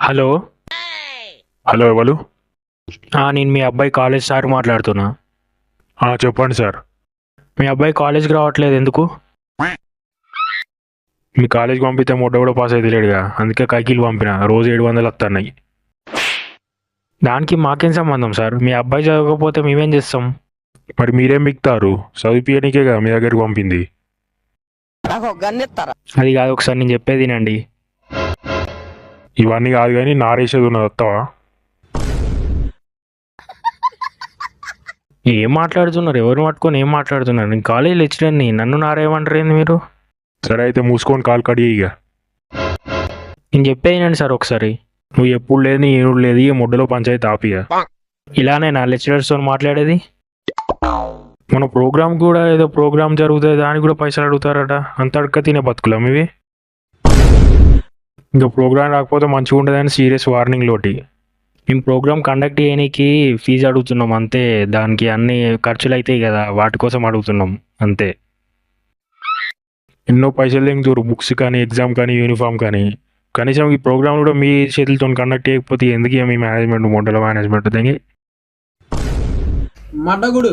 Hello. Hello ఎవరు? నేను మీ అబ్బాయి కాలేజ్ సార్ మాట్లాడుతున్నా. చెప్పండి సార్. మీ అబ్బాయి కాలేజ్కి రావట్లేదు ఎందుకు? మీ కాలేజ్కి పంపితే మొట్ట కూడా పాస్ అయితే లేడుగా, అందుకే కైకిలు పంపిన. రోజు 700 వస్తున్నాయి. దానికి మాకేం సంబంధం సార్? మీ అబ్బాయి చదవకపోతే మేమేం చేస్తాం? మరి మీరేం మిక్తారు? చదివిపియనికేగా మీ దగ్గరికి పంపింది. అది కాదు, ఒకసారి నేను చెప్పేది వినండి. ఇవన్నీ కాదు కానీ నారేసేది ఉన్నది, వస్తావా? ఏం మాట్లాడుతున్నారు? ఎవరు పట్టుకొని ఏం మాట్లాడుతున్నారు? నేను కాలేజ్ లెక్చరర్ని, నన్ను నారేమంటారు ఏంది మీరు? సరే అయితే మూసుకొని కాలు కడిగి ఇక. నేను చెప్పేది వినండి సార్ ఒకసారి. నువ్వు ఎప్పుడు లేదు ఏనుడు లేదు, ఈ ముడ్డలో పంచాయతీ ఆపియ. ఇలానే నా లెక్చరర్స్తో మాట్లాడేది? మన ప్రోగ్రామ్ కూడా ఏదో ప్రోగ్రామ్ జరుగుతుంది, దానికి కూడా పైసలు అడుగుతారట. అంత అడక తినే బతుకులం ఇవి. ఇంకా ప్రోగ్రామ్ రాకపోతే మంచిగా ఉండదని సీరియస్ వార్నింగ్ లోటి. మేము ప్రోగ్రామ్ కండక్ట్ చేయడానికి ఫీజు అడుగుతున్నాం అంతే. దానికి అన్ని ఖర్చులు అవుతాయి కదా, వాటి కోసం అడుగుతున్నాం అంతే. ఎన్నో పైసలు తెంగుతారు, బుక్స్ కానీ ఎగ్జామ్ కానీ యూనిఫామ్ కానీ. కనీసం ఈ ప్రోగ్రామ్ కూడా మీ చేతులతో కండక్ట్ చేయకపోతే ఎందుకు మీ మేనేజ్మెంట్, మొండల మేనేజ్మెంట్ తెంగి మడ్డగుడు